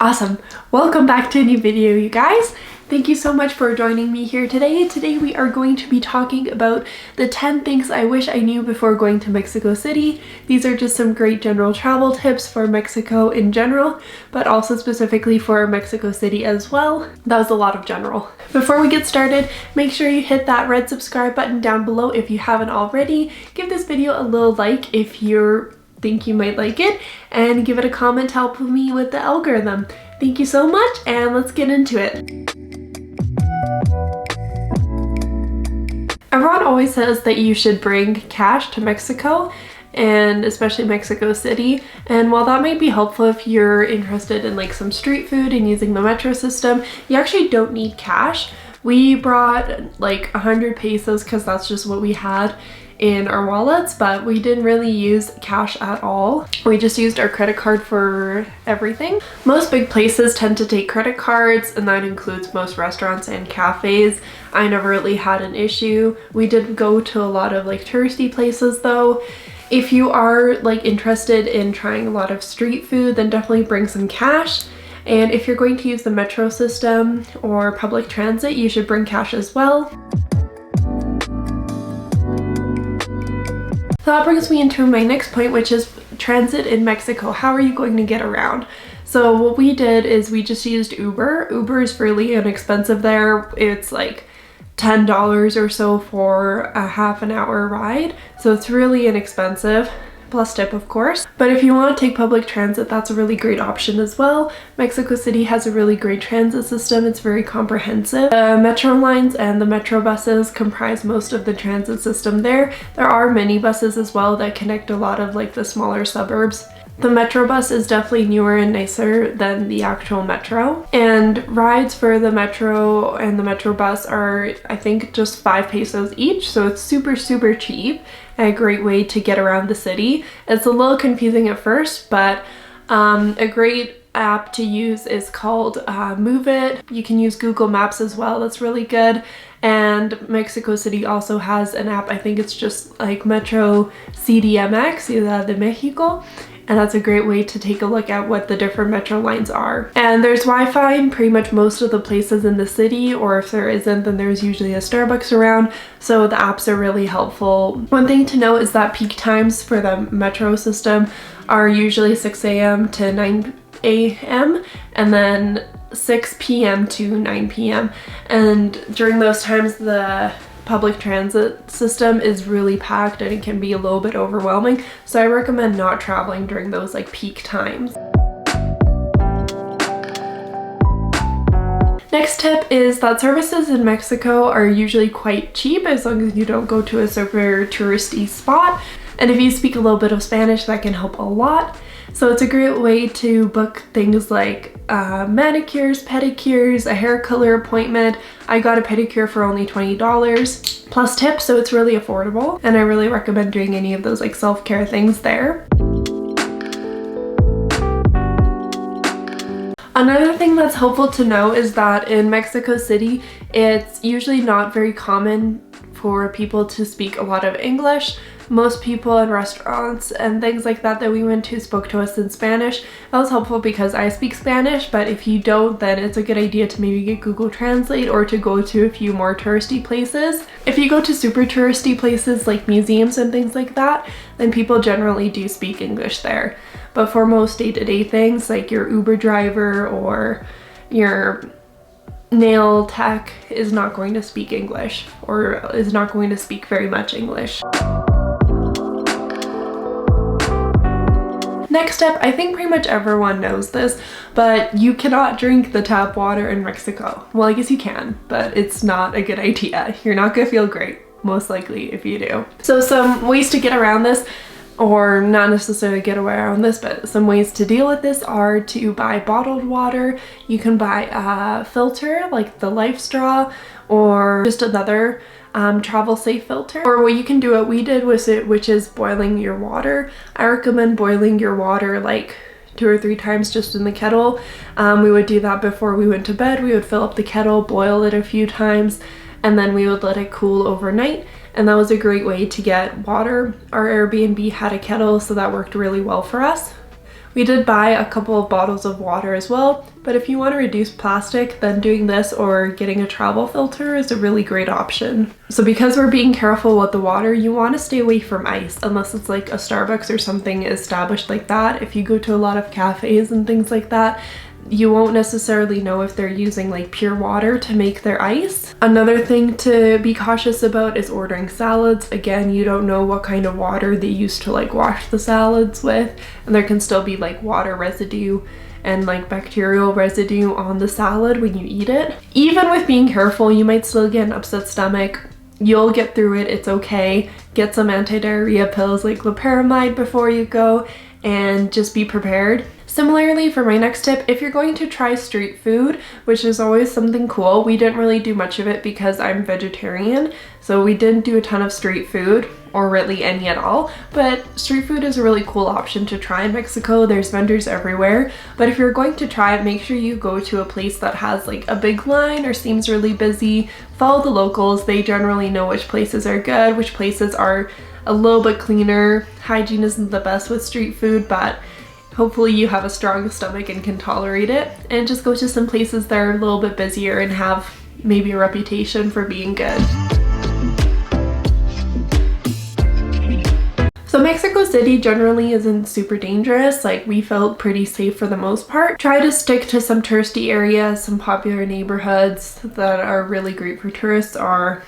Awesome. Welcome back to a new video, you guys. Thank you so much for joining me here today. Today we are going to be talking about the 10 things I wish I knew before going to Mexico City. These are just some great general travel tips for Mexico in general, but also specifically for Mexico City as well. That was a lot of general. Before we get started, make sure you hit that red subscribe button down below if you haven't already. Give this video a little like if you think you might like it, and give it a comment to help me with the algorithm. Thank you so much, and let's get into it. Everyone always says that you should bring cash to Mexico, and especially Mexico City, and while that might be helpful if you're interested in like some street food and using the metro system, you actually don't need cash. We brought like 100 pesos because that's just what we had in our wallets, but we didn't really use cash at all. We just used our credit card for everything. Most big places tend to take credit cards, and that includes most restaurants and cafes. I never really had an issue. We did go to a lot of like touristy places though. If you are like interested in trying a lot of street food, then definitely bring some cash. And if you're going to use the metro system or public transit, you should bring cash as well. So that brings me into my next point, which is transit in Mexico. How are you going to get around? So what we did is we just used Uber. Uber is really inexpensive there. It's like $10 or so for a half an hour ride. So it's really inexpensive, plus tip of course. But if you want to take public transit, that's a really great option as well. Mexico City has a really great transit system. It's very comprehensive. The metro lines and the metro buses comprise most of the transit system there. There are mini buses as well that connect a lot of like the smaller suburbs. The metro bus is definitely newer and nicer than the actual metro. And rides for the metro and the metro bus are, I think, just 5 pesos each. So it's super cheap and a great way to get around the city. It's a little confusing at first, but a great app to use is called Move It. You can use Google Maps as well. That's really good. And Mexico City also has an app. I think it's just like Metro CDMX, Ciudad de Mexico. And that's a great way to take a look at what the different metro lines are. And there's Wi-Fi in pretty much most of the places in the city, or if there isn't, then there's usually a Starbucks around, so the apps are really helpful. One thing to note is that peak times for the metro system are usually 6 a.m. to 9 a.m. and then 6 p.m. to 9 p.m. And during those times, the public transit system is really packed and it can be a little bit overwhelming, so I recommend not traveling during those like peak times. Next tip is that services in Mexico are usually quite cheap as long as you don't go to a super touristy spot, and if you speak a little bit of Spanish, that can help a lot. So it's a great way to book things like manicures, pedicures, a hair color appointment. I got a pedicure for only $20 plus tips, so it's really affordable, and I really recommend doing any of those like self-care things there. Another thing that's helpful to know is that in Mexico City, it's usually not very common for people to speak a lot of English. Most people in restaurants and things like that we went to spoke to us in Spanish. That was helpful because I speak Spanish, but if you don't, then it's a good idea to maybe get Google Translate or to go to a few more touristy places. If you go to super touristy places like museums and things like that, then people generally do speak English there. But for most day-to-day things like your Uber driver or your nail tech is not going to speak English, or is not going to speak very much English. Next step, I think pretty much everyone knows this, but you cannot drink the tap water in Mexico. Well, I guess you can, but it's not a good idea. You're not gonna feel great, most likely, if you do. So some ways to get around this, or not necessarily get around this, but some ways to deal with this are to buy bottled water. You can buy a filter like the Life Straw, or just another travel safe filter. Or what you can do, what we did was which is boiling your water. I recommend boiling your water like 2 or 3 times just in the kettle. We would do that before we went to bed. We would fill up the kettle, boil it a few times, and then we would let it cool overnight. And that was a great way to get water. Our Airbnb had a kettle, so that worked really well for us. We did buy a couple of bottles of water as well, but if you want to reduce plastic, then doing this or getting a travel filter is a really great option. So because we're being careful with the water, you want to stay away from ice unless it's like a Starbucks or something established like that. If you go to a lot of cafes and things like that, you won't necessarily know if they're using like pure water to make their ice. Another thing to be cautious about is ordering salads. Again, you don't know what kind of water they use to like wash the salads with, and there can still be like water residue and like bacterial residue on the salad when you eat it. Even with being careful, you might still get an upset stomach. You'll get through it, it's okay. Get some anti-diarrhea pills like loperamide before you go, and just be prepared. Similarly, for my next tip, if you're going to try street food, which is always something cool, we didn't really do much of it because I'm vegetarian, so we didn't do a ton of street food, or really any at all, but street food is a really cool option to try in Mexico. There's vendors everywhere, but if you're going to try it, make sure you go to a place that has like a big line or seems really busy. Follow the locals, they generally know which places are good, which places are a little bit cleaner. Hygiene isn't the best with street food, but hopefully you have a strong stomach and can tolerate it. And just go to some places that are a little bit busier and have maybe a reputation for being good. So Mexico City generally isn't super dangerous. Like, we felt pretty safe for the most part. Try to stick to some touristy areas. Some popular neighborhoods that are really great for tourists are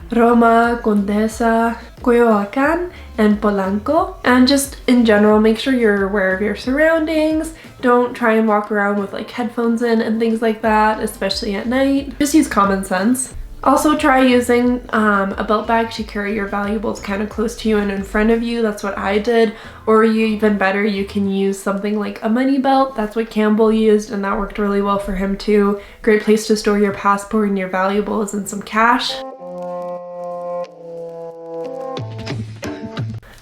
Roma, Condesa, Coyoacán, and Polanco. And just in general, make sure you're aware of your surroundings. Don't try and walk around with like headphones in and things like that, especially at night. Just use common sense. Also try using a belt bag to carry your valuables kind of close to you and in front of you. That's what I did. Or even better, you can use something like a money belt. That's what Campbell used, and that worked really well for him too. Great place to store your passport and your valuables and some cash.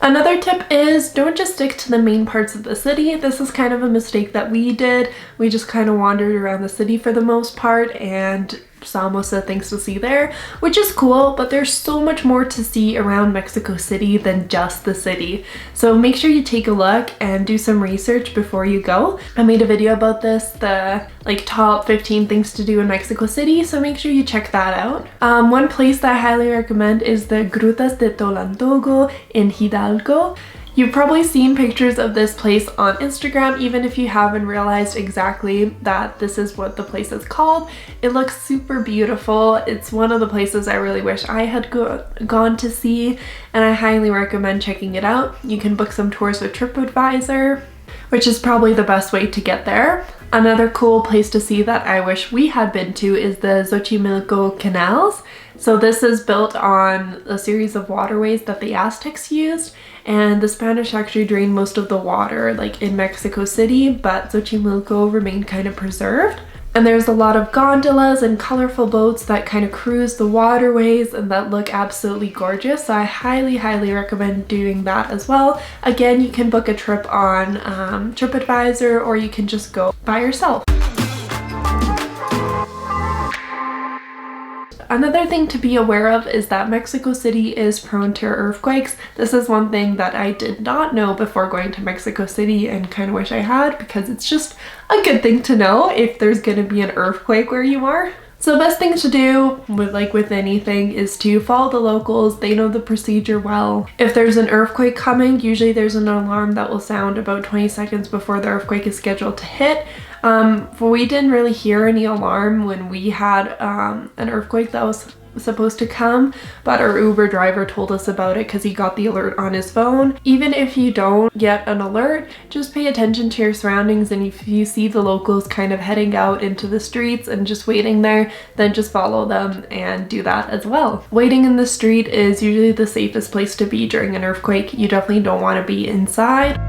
Another tip is don't just stick to the main parts of the city. This is kind of a mistake that we did. We just kind of wandered around the city for the most part and saw most of the things to see there, which is cool, but there's so much more to see around Mexico City than just the city. So make sure you take a look and do some research before you go. I made a video about this, the like top 15 things to do in Mexico City, so make sure you check that out. One place that I highly recommend is the Grutas de Tolantogo in Hidalgo. You've probably seen pictures of this place on Instagram, even if you haven't realized exactly that this is what the place is called. It looks super beautiful. It's one of the places I really wish I had gone to see, and I highly recommend checking it out. You can book some tours with TripAdvisor, which is probably the best way to get there. Another cool place to see that I wish we had been to is the Xochimilco canals. So this is built on a series of waterways that the Aztecs used, and the Spanish actually drained most of the water like in Mexico City, but Xochimilco remained kind of preserved. And there's a lot of gondolas and colorful boats that kind of cruise the waterways and that look absolutely gorgeous. So I highly, highly recommend doing that as well. Again, you can book a trip on TripAdvisor, or you can just go by yourself. Another thing to be aware of is that Mexico City is prone to earthquakes. This is one thing that I did not know before going to Mexico City and kind of wish I had, because it's just a good thing to know if there's going to be an earthquake where you are. So the best thing to do with anything is to follow the locals. They know the procedure well. If there's an earthquake coming, usually there's an alarm that will sound about 20 seconds before the earthquake is scheduled to hit. We didn't really hear any alarm when we had an earthquake that was supposed to come, but our Uber driver told us about it because he got the alert on his phone. Even if you don't get an alert, just pay attention to your surroundings, and if you see the locals kind of heading out into the streets and just waiting there, then just follow them and do that as well. Waiting in the street is usually the safest place to be during an earthquake. You definitely don't want to be inside.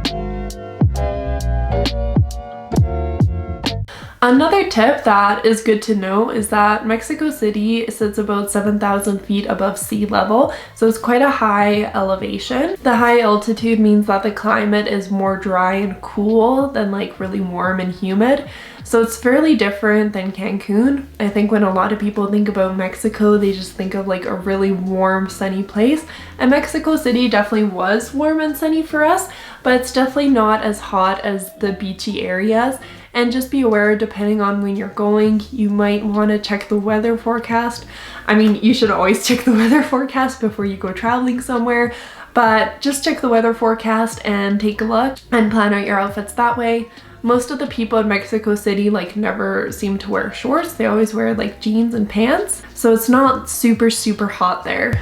Another tip that is good to know is that Mexico City sits about 7,000 feet above sea level, so it's quite a high elevation. The high altitude means that the climate is more dry and cool than like really warm and humid. So it's fairly different than Cancun. I think when a lot of people think about Mexico, they just think of like a really warm, sunny place. And Mexico City definitely was warm and sunny for us, but it's definitely not as hot as the beachy areas. And just be aware, depending on when you're going, you might want to check the weather forecast. I mean, you should always check the weather forecast before you go traveling somewhere, but just check the weather forecast and take a look and plan out your outfits that way. Most of the people in Mexico City like never seem to wear shorts. They always wear like jeans and pants. So it's not super, super hot there.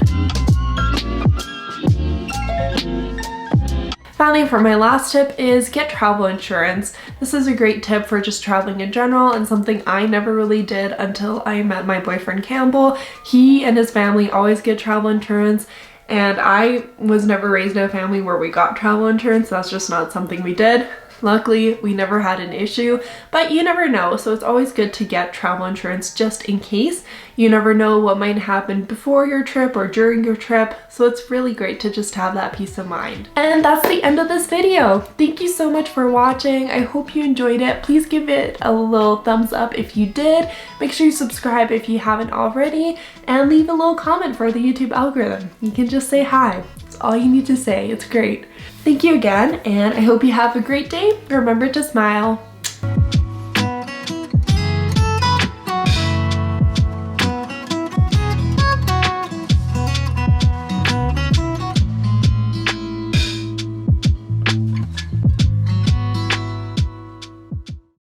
Finally, for my last tip is get travel insurance. This is a great tip for just traveling in general and something I never really did until I met my boyfriend Campbell. He and his family always get travel insurance, and I was never raised in a family where we got travel insurance. That's just not something we did. Luckily, we never had an issue, but you never know, so it's always good to get travel insurance just in case. You never know what might happen before your trip or during your trip, so it's really great to just have that peace of mind. And that's the end of this video. Thank you so much for watching. I hope you enjoyed it. Please give it a little thumbs up if you did. Make sure you subscribe if you haven't already, and leave a little comment for the YouTube algorithm. You can just say hi. That's all you need to say. It's great. Thank you again, and I hope you have a great day. Remember to smile.